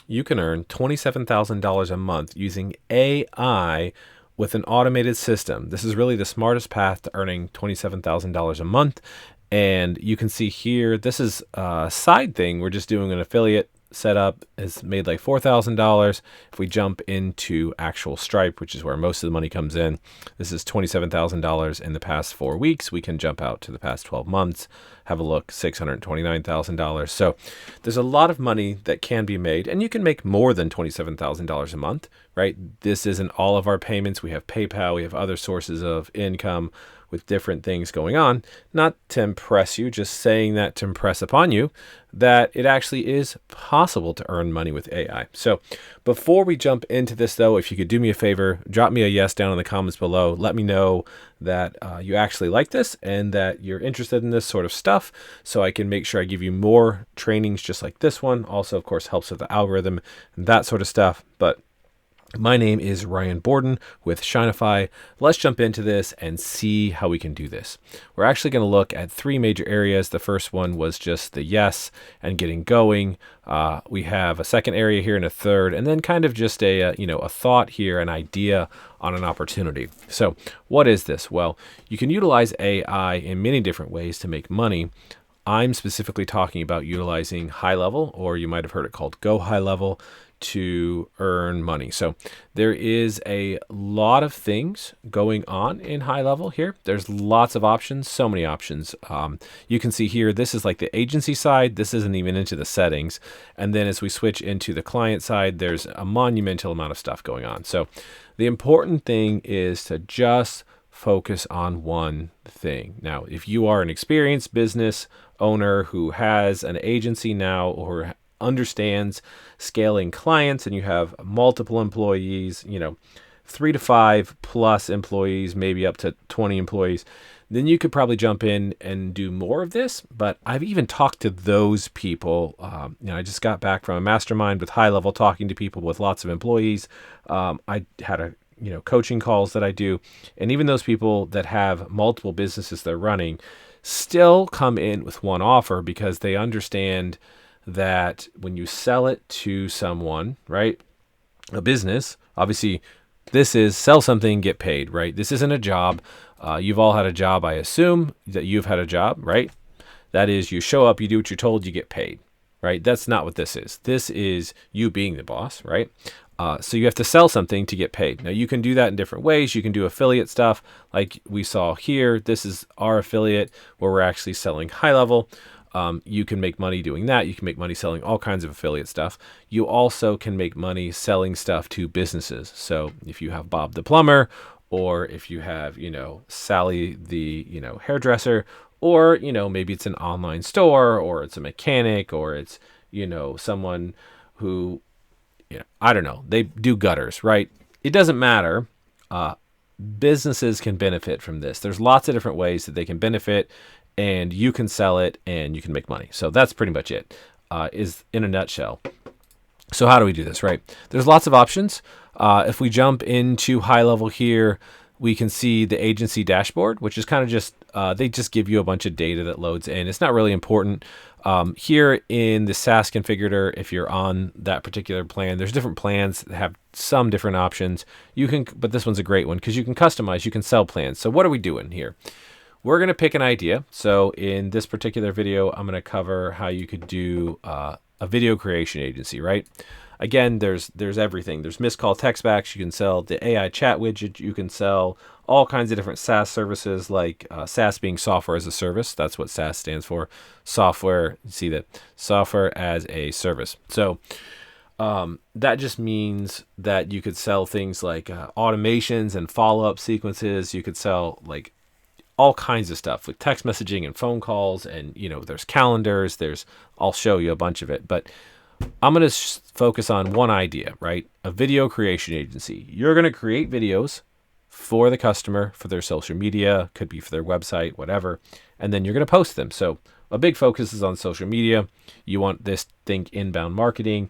you can earn $27,000 a month using AI with an automated system. This is really the smartest path to earning $27,000 a month. And you can see here, this is a side thing. We're just doing an affiliate setup. It's made like $4,000. If we jump into actual Stripe, which is where most of the money comes in, this is $27,000 in the past 4 weeks. We can jump out to the past 12 months, have a look, $629,000. So there's a lot of money that can be made, and you can make more than $27,000 a month, right? This isn't all of our payments. We have PayPal, we have other sources of income with different things going on. Not to impress you, just saying that to impress upon you that it actually is possible to earn money with AI. So before we jump into this though, if you could do me a favor, drop me a yes down in the comments below. Let me know that you actually like this and that you're interested in this sort of stuff, so I can make sure I give you more trainings just like this one. Also, of course, helps with the algorithm and that sort of stuff. But my name is Ryan Borden with Shinify. Let's jump into this and see how we can do this. We're actually going to look at 3 major areas. The first one was just the yes and getting going. We have a second area here and a third, and then kind of just a thought here, an idea on an opportunity. So what is this? Well, you can utilize AI in many different ways to make money. I'm specifically talking about utilizing high level, or you might have heard it called Go High Level, to earn money. So there is a lot of things going on in high level here. There's lots of options, so many options. You can see here, this is like the agency side. This isn't even into the settings. And then as we switch into the client side, there's a monumental amount of stuff going on. So the important thing is to just focus on one thing. Now, if you are an experienced business owner who has an agency now or understands scaling clients and you have multiple employees, 3 to 5 plus employees, maybe up to 20 employees, then you could probably jump in and do more of this. But I've even talked to those people. I just got back from a mastermind with high level, talking to people with lots of employees. I had coaching calls that I do, and even those people that have multiple businesses they're running still come in with one offer because they understand that when you sell it to someone, right, a business, obviously this is sell something, get paid, right? This isn't a job. You've all had a job. I assume that you've had a job, right? That is, you show up, you do what you're told, you get paid, right? That's not what this is. This is you being the boss, right? So you have to sell something to get paid. Now you can do that in different ways. You can do affiliate stuff like we saw here. This is our affiliate where we're actually selling high level. You can make money doing that. You can make money selling all kinds of affiliate stuff. You also can make money selling stuff to businesses. So if you have Bob the plumber, or if you have, Sally the, hairdresser, or, maybe it's an online store, or it's a mechanic, or it's, someone who, I don't know, they do gutters, right? It doesn't matter. Businesses can benefit from this. There's lots of different ways that they can benefit, and you can sell it and you can make money. So that's pretty much it, is in a nutshell. So how do we do this, right? There's lots of options. If we jump into high level here, we can see the agency dashboard, which is kind of just, they just give you a bunch of data that loads in. It's not really important. Here in the SaaS configurator, if you're on that particular plan, there's different plans that have some different options. But this one's a great one because you can customize, you can sell plans. So what are we doing here? We're going to pick an idea. So in this particular video, I'm going to cover how you could do a video creation agency, right? Again, there's everything. There's missed call text backs. You can sell the AI chat widget. You can sell all kinds of different SaaS services, like SaaS being software as a service. That's what SaaS stands for. Software, you see that, software as a service. So that just means that you could sell things like automations and follow-up sequences. You could sell like all kinds of stuff with text messaging and phone calls, and there's calendars. I'll show you a bunch of it, but I'm going to focus on one idea, right? A video creation agency. You're going to create videos for the customer, for their social media, could be for their website, whatever, and then you're going to post them. So a big focus is on social media. You want this, think inbound marketing.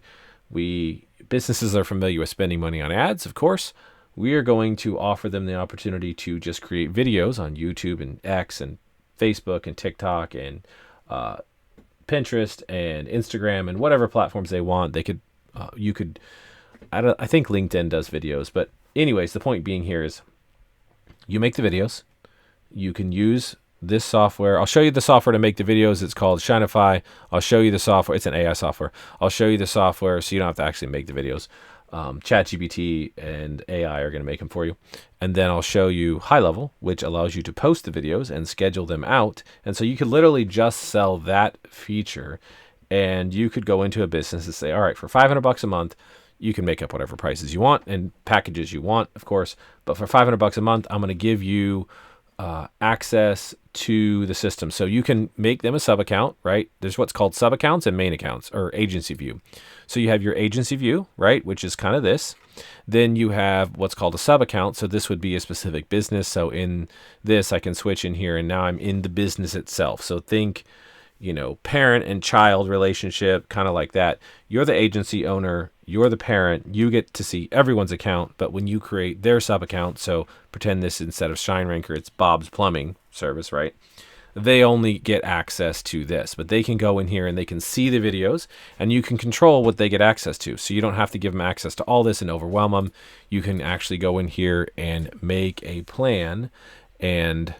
Businesses are familiar with spending money on ads, of course. We are going to offer them the opportunity to just create videos on YouTube and X and Facebook and TikTok and Pinterest and Instagram and whatever platforms they want. They could You could, I think LinkedIn does videos, but anyways, the point being here is you make the videos. You can use this software. I'll show you the software to make the videos. It's called Shineify. I'll show you the software. It's an AI software. I'll show you the software so you don't have to actually make the videos. ChatGPT and AI are going to make them for you. And then I'll show you High Level, which allows you to post the videos and schedule them out. And so you could literally just sell that feature, and you could go into a business and say, all right, for $500 a month, you can make up whatever prices you want and packages you want, of course. But for $500 a month, I'm going to give you access to the system. So you can make them a sub account, right? There's what's called sub accounts and main accounts, or agency view. So you have your agency view, right? Which is kind of this. Then you have what's called a sub account. So this would be a specific business. So in this, I can switch in here and now I'm in the business itself. So think, parent and child relationship, kind of like that. You're the agency owner, you're the parent, you get to see everyone's account, but when you create their sub account, so pretend this instead of ShineRanker, it's Bob's Plumbing Service, right? They only get access to this, but they can go in here and they can see the videos and you can control what they get access to. So you don't have to give them access to all this and overwhelm them. You can actually go in here and make a plan and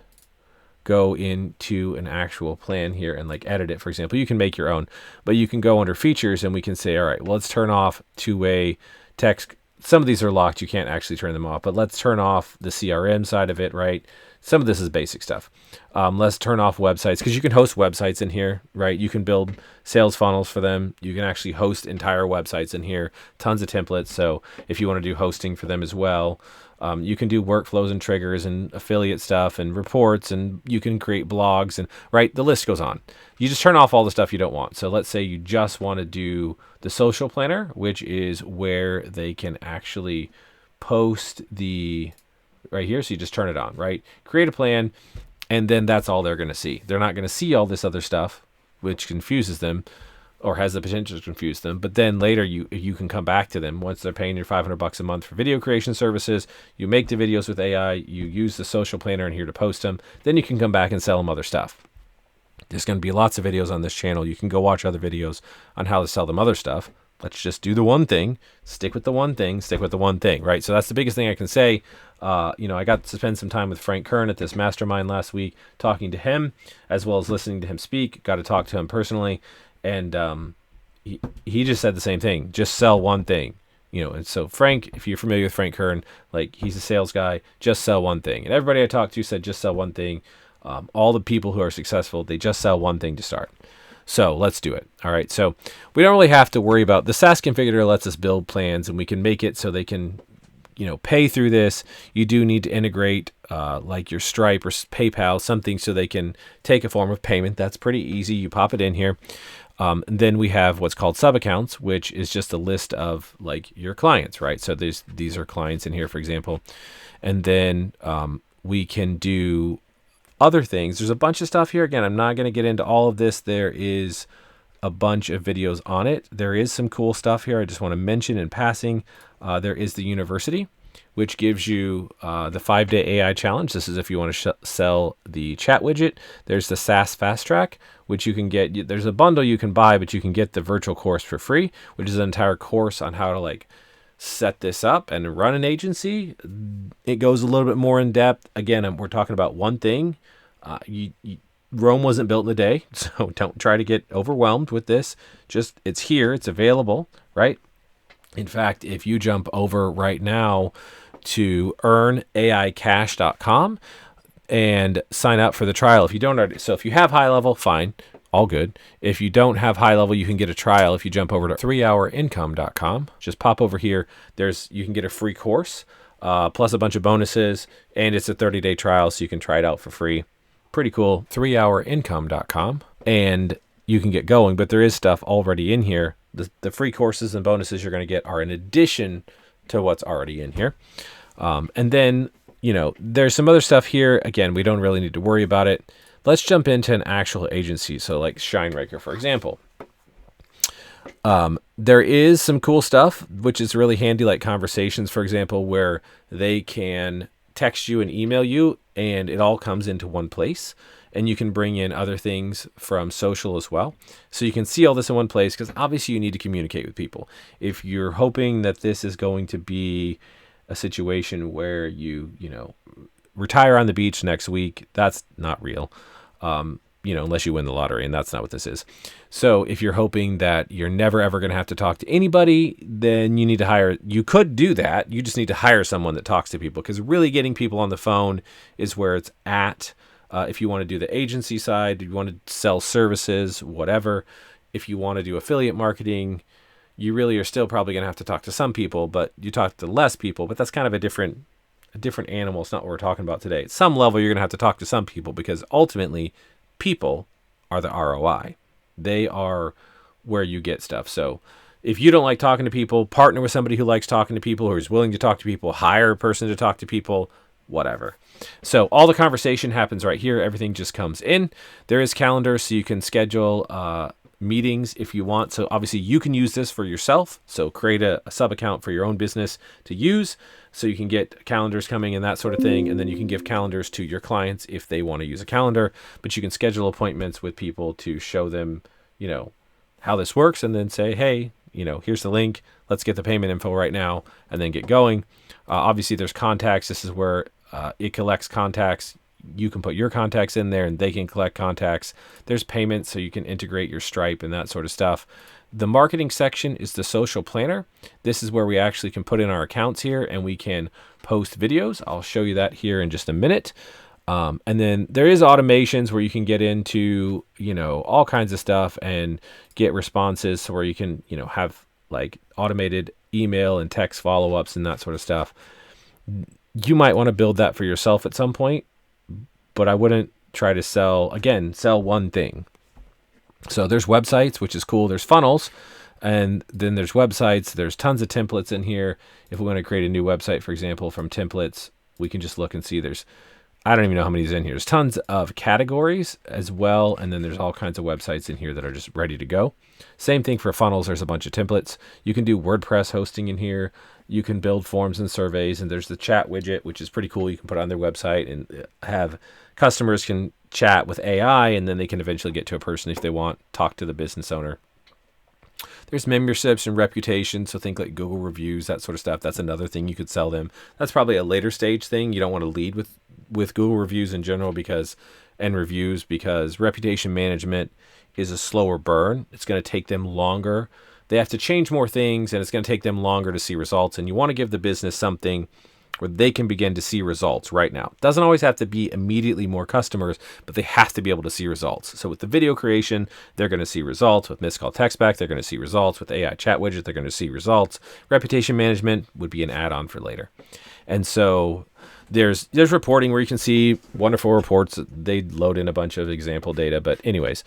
go into an actual plan here and like edit it. For example, you can make your own, but you can go under features and we can say, all right, well, let's turn off two-way text. Some of these are locked. You can't actually turn them off, but let's turn off the CRM side of it, right? Some of this is basic stuff. Let's turn off websites because you can host websites in here, right? You can build sales funnels for them. You can actually host entire websites in here, tons of templates. So if you want to do hosting for them as well, you can do workflows and triggers and affiliate stuff and reports, and you can create blogs and right. The list goes on. You just turn off all the stuff you don't want. So let's say you just want to do the social planner, which is where they can actually post the right here. So you just turn it on, right? Create a plan, and then that's all they're going to see. They're not going to see all this other stuff, which confuses them or has the potential to confuse them. But then later you can come back to them once they're paying your $500 a month for video creation services. You make the videos with AI, you use the social planner in here to post them. Then you can come back and sell them other stuff. There's going to be lots of videos on this channel. You can go watch other videos on how to sell them other stuff. Let's just do the one thing, stick with the one thing, right? So that's the biggest thing I can say. I got to spend some time with Frank Kern at this mastermind last week, talking to him as well as listening to him speak. Got to talk to him personally. And he just said the same thing, just sell one thing. And so Frank, if you're familiar with Frank Kern, like he's a sales guy, just sell one thing. And everybody I talked to said, just sell one thing. All the people who are successful, they just sell one thing to start. So let's do it. All right. So we don't really have to worry about the SaaS configurator lets us build plans and we can make it so they can, pay through this. You do need to integrate like your Stripe or PayPal, something so they can take a form of payment. That's pretty easy. You pop it in here. And then we have what's called sub accounts, which is just a list of like your clients, right? So these are clients in here, for example. And then we can do other things. There's a bunch of stuff here. Again, I'm not going to get into all of this. There is a bunch of videos on it. There is some cool stuff here I just want to mention in passing. There is the university, which gives you the 5-day AI challenge. This is if you want to sell the chat widget. There's the SaaS Fast Track, which you can get. There's a bundle you can buy, but you can get the virtual course for free, which is an entire course on how to like set this up and run an agency. It goes a little bit more in depth. Again, we're talking about one thing. Rome wasn't built in a day, so don't try to get overwhelmed with this. Just it's here, it's available, right? In fact, if you jump over right now to earnaicash.com and sign up for the trial, if you don't already, so if you have High Level, fine, all good. If you don't have High Level, you can get a trial. If you jump over to 3hourincome.com, just pop over here. You can get a free course plus a bunch of bonuses, and it's a 30-day trial, so you can try it out for free. Pretty cool. 3hourincome.com, and you can get going. But there is stuff already in here. The free courses and bonuses you're going to get are in addition to what's already in here. And then, there's some other stuff here. Again, we don't really need to worry about it. Let's jump into an actual agency. So like ShineRanker, for example. There is some cool stuff, which is really handy, like conversations, for example, where they can text you and email you, and it all comes into one place. and you can bring in other things from social as well. So you can see all this in one place, because obviously you need to communicate with people. If you're hoping that this is going to be a situation where you retire on the beach next week, that's not real. Unless you win the lottery, and that's not what this is. So if you're hoping that you're never ever going to have to talk to anybody, then you could do that. You just need to hire someone that talks to people, because really getting people on the phone is where it's at. If you want to do the agency side, you want to sell services, whatever. If you want to do affiliate marketing, you really are still probably going to have to talk to some people, but you talk to less people, but that's kind of a different animal. It's not what we're talking about today. At some level, you're going to have to talk to some people, because ultimately people are the ROI. They are where you get stuff. So if you don't like talking to people, partner with somebody who likes talking to people, who is willing to talk to people, hire a person to talk to people, whatever. So all the conversation happens right here. Everything just comes in. There is calendar, so you can schedule meetings if you want. So obviously you can use this for yourself. So create a sub account for your own business to use, so you can get calendars coming and that sort of thing. And then you can give calendars to your clients if they want to use a calendar, but you can schedule appointments with people to show them, how this works, and then say, hey, here's the link. Let's get the payment info right now, and then get going. Obviously there's contacts. This is where it collects contacts. You can put your contacts in there and they can collect contacts. There's payments, so you can integrate your Stripe and that sort of stuff. The marketing section is the social planner. This is where we actually can put in our accounts here, and we can post videos. I'll show you that here in just a minute. And then there is automations where you can get into, all kinds of stuff and get responses, so where you can, have like automated email and text follow-ups and that sort of stuff. You might want to build that for yourself at some point, but I wouldn't try to sell one thing. So there's websites, which is cool. There's funnels, and then there's websites. There's tons of templates in here. If we want to create a new website, for example, from templates, we can just look and see I don't even know how many is in here. There's tons of categories as well, and then there's all kinds of websites in here that are just ready to go. Same thing for funnels. There's a bunch of templates. You can do WordPress hosting in here. You can build forms and surveys, and there's the chat widget, which is pretty cool. You can put it on their website and have customers can chat with AI, and then they can eventually get to a person if they want, talk to the business owner. There's memberships and reputation, so think like Google reviews, that sort of stuff. That's another thing you could sell them. That's probably a later stage thing. You don't want to lead with Google reviews in general, because reputation management is a slower burn. It's going to take them longer. They have to change more things, and it's going to take them longer to see results. And you want to give the business something where they can begin to see results right now. It doesn't always have to be immediately more customers, but they have to be able to see results. So with the video creation, they're going to see results. With missed call text back, they're going to see results. With AI chat widget, they're going to see results. Reputation management would be an add-on for later. And so there's reporting where you can see wonderful reports. They load in a bunch of example data, but anyways,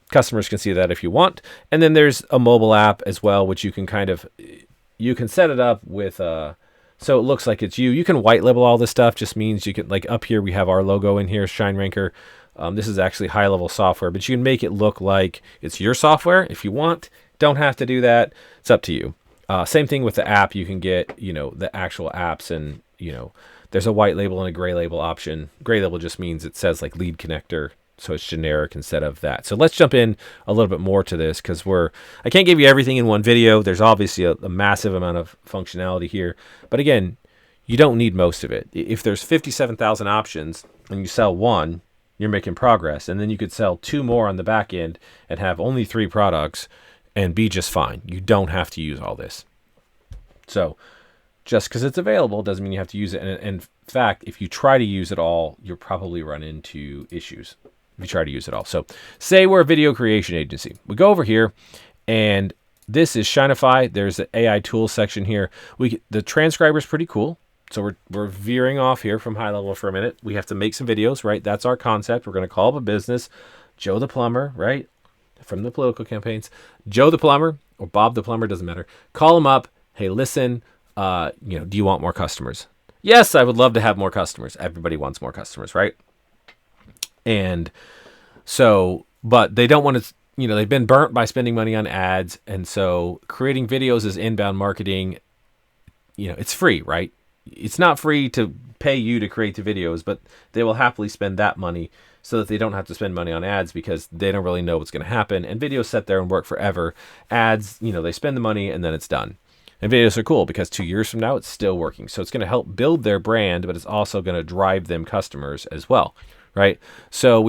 customers can see that if you want. And then there's a mobile app as well, which you can set it up with so it looks like it's you. You can white label all this stuff. Just means you can, like up here, we have our logo in here, ShineRanker. This is actually high level software, but you can make it look like it's your software if you want. Don't have to do that. It's up to you. Same thing with the app. You can get, the actual apps, and, there's a white label and a gray label option. Gray label just means it says like lead connector, so it's generic instead of that. So let's jump in a little bit more to this, because I can't give you everything in one video. There's obviously a massive amount of functionality here, but again, you don't need most of it. If there's 57,000 options and you sell one, you're making progress. And then you could sell 2 more on the back end and have only 3 products and be just fine. You don't have to use all this. So just because it's available doesn't mean you have to use it. And in fact, if you try to use it all, you'll probably run into issues if you try to use it all. So say we're a video creation agency. We go over here, and this is Shinify. There's an AI tools section here. The transcriber is pretty cool. So we're veering off here from high level for a minute. We have to make some videos, right? That's our concept. We're going to call up a business, Joe the Plumber, right? From the political campaigns, Joe the Plumber or Bob the Plumber, doesn't matter. Call him up. Hey, listen, do you want more customers? Yes, I would love to have more customers. Everybody wants more customers, right? And so, but they don't want to, they've been burnt by spending money on ads. And so creating videos is inbound marketing. It's free, right? it's not free to pay you to create the videos, but they will happily spend that money so that they don't have to spend money on ads because they don't really know what's going to happen. And videos sit there and work forever. Ads, they spend the money and then it's done. And videos are cool because 2 years from now, it's still working. So it's going to help build their brand, but it's also going to drive them customers as well, right? So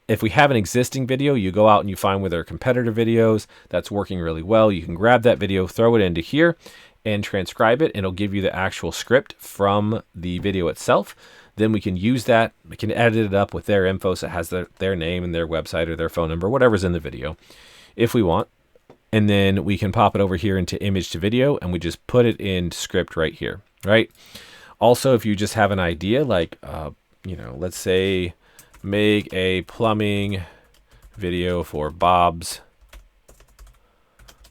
if we have an existing video, you go out and you find where there are competitor videos that's working really well. You can grab that video, throw it into here, and transcribe it, and it'll give you the actual script from the video itself. Then we can use that. We can edit it up with their info, so it has their name and their website or their phone number, whatever's in the video, if we want. And then we can pop it over here into image to video, and we just put it in script right here, right? Also, if you just have an idea, like, let's say make a plumbing video for Bob's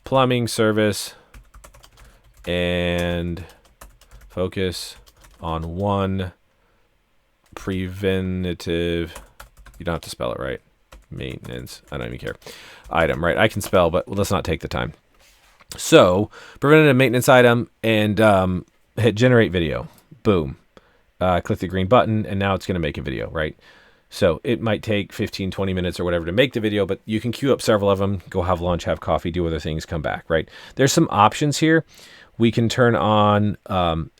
Plumbing Service and focus on one preventative, you don't have to spell it right, maintenance, I don't even care, item, right? I can spell, but let's not take the time. So preventative maintenance item, and hit generate video. Boom. Click the green button, and now it's going to make a video, right? So it might take 15, 20 minutes or whatever to make the video, but you can queue up several of them, go have lunch, have coffee, do other things, come back, right? There's some options here. We can turn on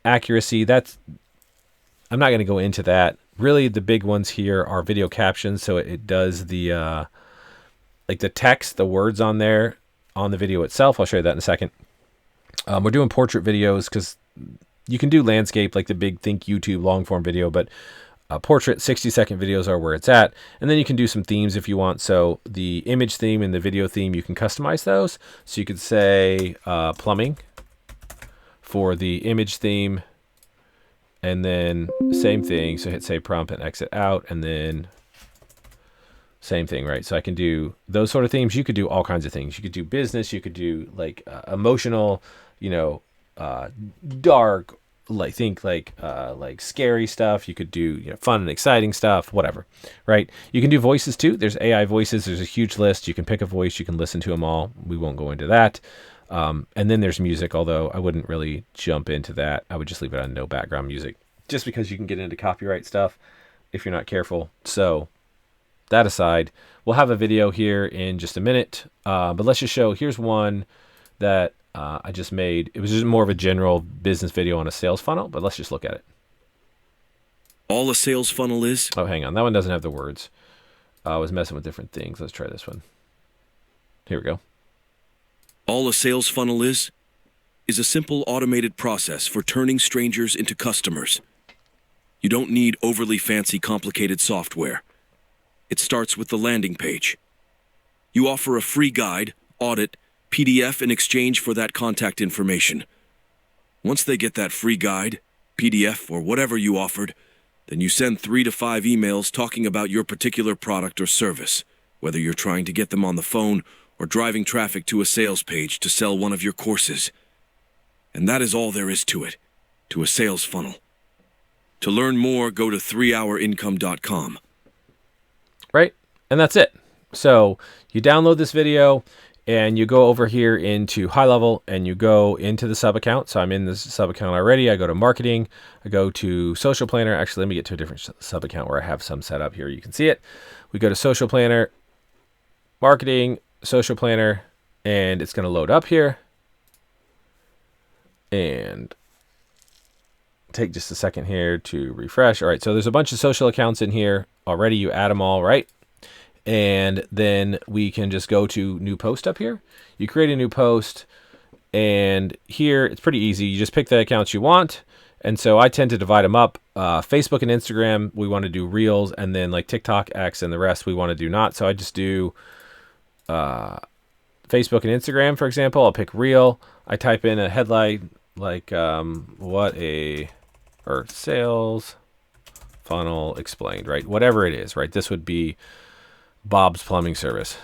accuracy. I'm not going to go into that. Really, the big ones here are video captions. So it does the like the text, the words on there on the video itself. I'll show you that in a second. We're doing portrait videos because you can do landscape like the big Think YouTube long form video, but portrait 60-second videos are where it's at. And then you can do some themes if you want. So the image theme and the video theme, you can customize those. So you could say plumbing for the image theme, and then same thing. So hit save prompt and exit out, and then same thing, right? So I can do those sort of themes. You could do all kinds of things. You could do business. You could do like emotional, dark, like scary stuff. You could do fun and exciting stuff, whatever, right? You can do voices too. There's AI voices. There's a huge list. You can pick a voice. You can listen to them all. We won't go into that. And then there's music, although I wouldn't really jump into that. I would just leave it on no background music, just because you can get into copyright stuff if you're not careful. So that aside, we'll have a video here in just a minute. But let's just show, here's one that I just made. It was just more of a general business video on a sales funnel, but let's just look at it. All a sales funnel is? Oh, hang on. That one doesn't have the words. I was messing with different things. Let's try this one. Here we go. All a sales funnel is a simple automated process for turning strangers into customers. You don't need overly fancy, complicated software. It starts with the landing page. You offer a free guide, audit, PDF in exchange for that contact information. Once they get that free guide, PDF, or whatever you offered, then you send 3 to 5 emails talking about your particular product or service, whether you're trying to get them on the phone or driving traffic to a sales page to sell one of your courses. And that is all there is to it, to a sales funnel. To learn more, go to 3hourincome.com. Right? And that's it. So you download this video and you go over here into high level and you go into the sub account. So I'm in this sub account already. I go to marketing, I go to social planner. Actually, let me get to a different sub account where I have some set up here. You can see it. We go to social planner, marketing, social planner, and it's going to load up here. And take just a second here to refresh. All right, so there's a bunch of social accounts in here already. You add them all, right? And then we can just go to new post up here. You create a new post, and here it's pretty easy. You just pick the accounts you want. And so I tend to divide them up. Facebook and Instagram, we want to do Reels, and then like TikTok, X, and the rest we want to do not. So I just do Facebook and Instagram, for example. I'll pick Reel. I type in a headline like or sales funnel explained, right? Whatever it is, right? This would be Bob's Plumbing Service,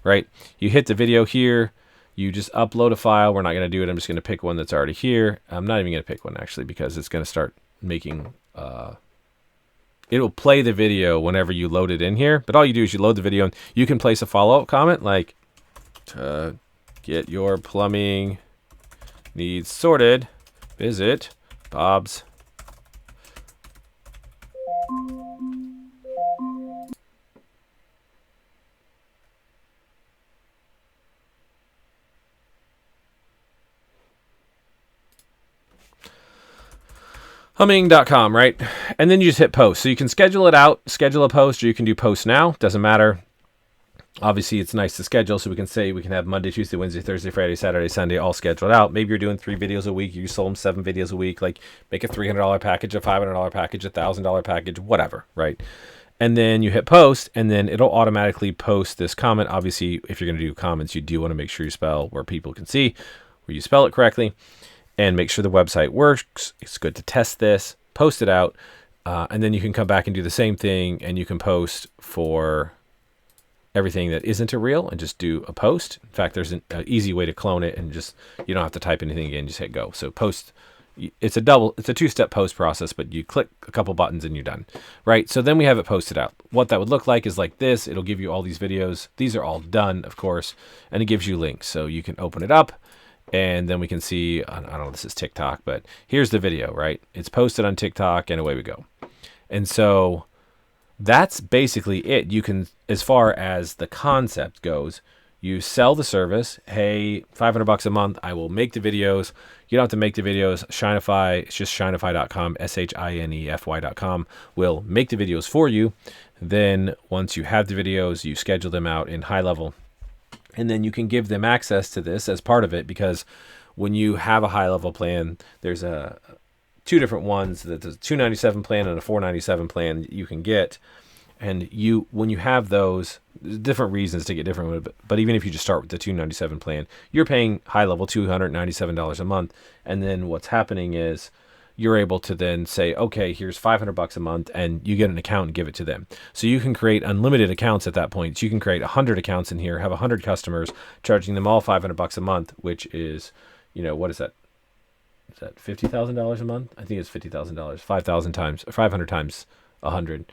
right? You hit the video here. You just upload a file. We're not going to do it. I'm just going to pick one that's already here. I'm not even going to pick one actually because it's going to start making, it'll play the video whenever you load it in here. But all you do is you load the video and you can place a follow-up comment like, to get your plumbing needs sorted, Visit Bob's humming.com, right? And then you just hit post. So you can schedule it out, schedule a post, or you can do post now. Doesn't matter. Obviously, it's nice to schedule, so we can say we can have Monday, Tuesday, Wednesday, Thursday, Friday, Saturday, Sunday all scheduled out. Maybe you're doing 3 videos a week. You sold them 7 videos a week. Like, make a $300 package, a $500 package, a $1,000 package, whatever, right? And then you hit post, and then it'll automatically post this comment. Obviously, if you're going to do comments, you do want to make sure you spell where people can see, where you spell it correctly, and make sure the website works. It's good to test this, post it out, and then you can come back and do the same thing, and you can post for everything that isn't a reel and just do a post. In fact, there's an easy way to clone it and just, you don't have to type anything again, just hit go. So post, it's a 2-step post process, but you click a couple buttons and you're done, right? So then we have it posted out. What that would look like is like this. It'll give you all these videos. These are all done, of course, and it gives you links. So you can open it up and then we can see, I don't know, this is TikTok, but here's the video, right? It's posted on TikTok and away we go. And so that's basically it. You can, as far as the concept goes, you sell the service. Hey, $500 a month. I will make the videos. You don't have to make the videos. Shinify, it's just shinify.com, SHINEFY.com will make the videos for you. Then once you have the videos, you schedule them out in high level, and then you can give them access to this as part of it, because when you have a high level plan, there's two different ones. There's a $297 plan and a $497 plan that you can get. And when you have those, there's different reasons to get different, but even if you just start with the $297 plan, you're paying high level $297 a month. And then what's happening is you're able to then say, okay, here's $500 a month, and you get an account and give it to them. So you can create unlimited accounts at that point. So you can create 100 accounts in here, have 100 customers, charging them all $500 a month, which is, what is that? Is that $50,000 a month? I think it's $50,000. 5,000 times, 500 times 100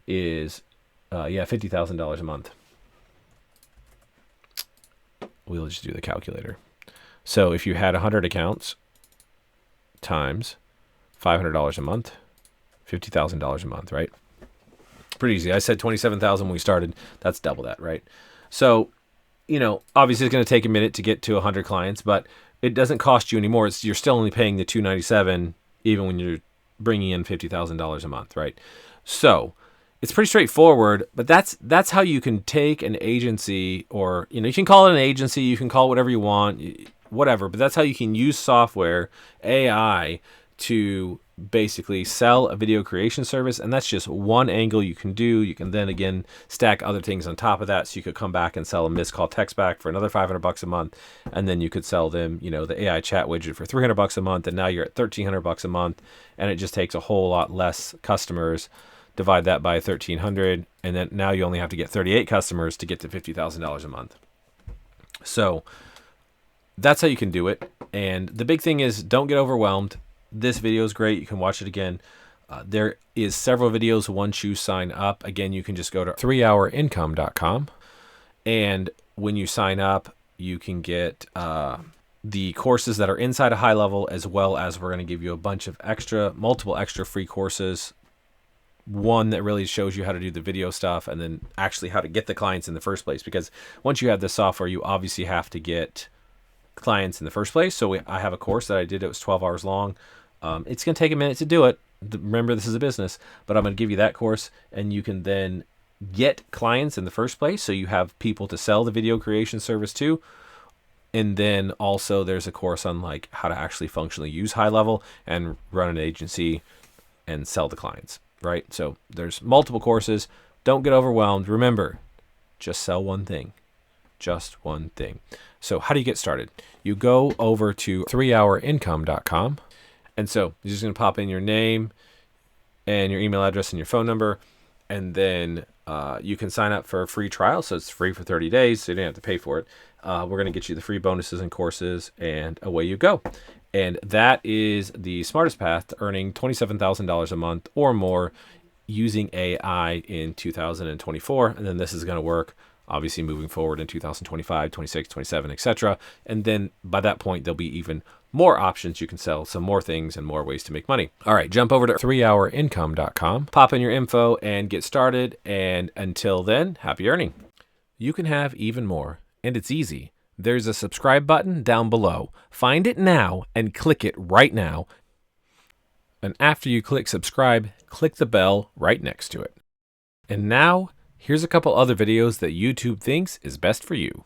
is, $50,000 a month. We'll just do the calculator. So if you had 100 accounts times $500 a month, $50,000 a month, right? Pretty easy. I said 27,000 when we started. That's double that, right? So, obviously it's going to take a minute to get to 100 clients, but it doesn't cost you anymore. You're still only paying the $297 even when you're bringing in $50,000 a month, right? So it's pretty straightforward, but that's how you can take an agency, or you can call it an agency, you can call it whatever you want, whatever, but that's how you can use software, AI, to basically sell a video creation service. And that's just one angle you can do. You can then again stack other things on top of that. So you could come back and sell a missed call text back for another $500 a month, and then you could sell them, the AI chat widget for $300 a month, and now you're at $1,300 a month, and it just takes a whole lot less customers. Divide that by 1,300, and then now you only have to get 38 customers to get to $50,000 a month. So that's how you can do it. And the big thing is, don't get overwhelmed. This video is great. You can watch it again. There is several videos once you sign up. Again, you can just go to 3hourincome.com. And when you sign up, you can get the courses that are inside a high level, as well as we're going to give you a bunch of multiple extra free courses. One that really shows you how to do the video stuff, and then actually how to get the clients in the first place. Because once you have this software, you obviously have to get clients in the first place. So I have a course that I did. It was 12 hours long. It's going to take a minute to do it. Remember, this is a business, but I'm going to give you that course, and you can then get clients in the first place. So you have people to sell the video creation service to. And then also there's a course on like how to actually functionally use high level and run an agency and sell to clients, right? So there's multiple courses. Don't get overwhelmed. Remember, just sell one thing. Just one thing. So how do you get started? You go over to 3hourincome.com. And so you're just going to pop in your name and your email address and your phone number. And then you can sign up for a free trial. So it's free for 30 days. So you don't have to pay for it. We're going to get you the free bonuses and courses, and away you go. And that is the smartest path to earning $27,000 a month or more using AI in 2024. And then this is going to work obviously moving forward in 2025, 26, 27, etc. And then by that point, there'll be even more options you can sell, some more things and more ways to make money. All right, jump over to 3hourincome.com, pop in your info and get started. And until then, happy earning. You can have even more, and it's easy. There's a subscribe button down below. Find it now and click it right now. And after you click subscribe, click the bell right next to it. And now, here's a couple other videos that YouTube thinks is best for you.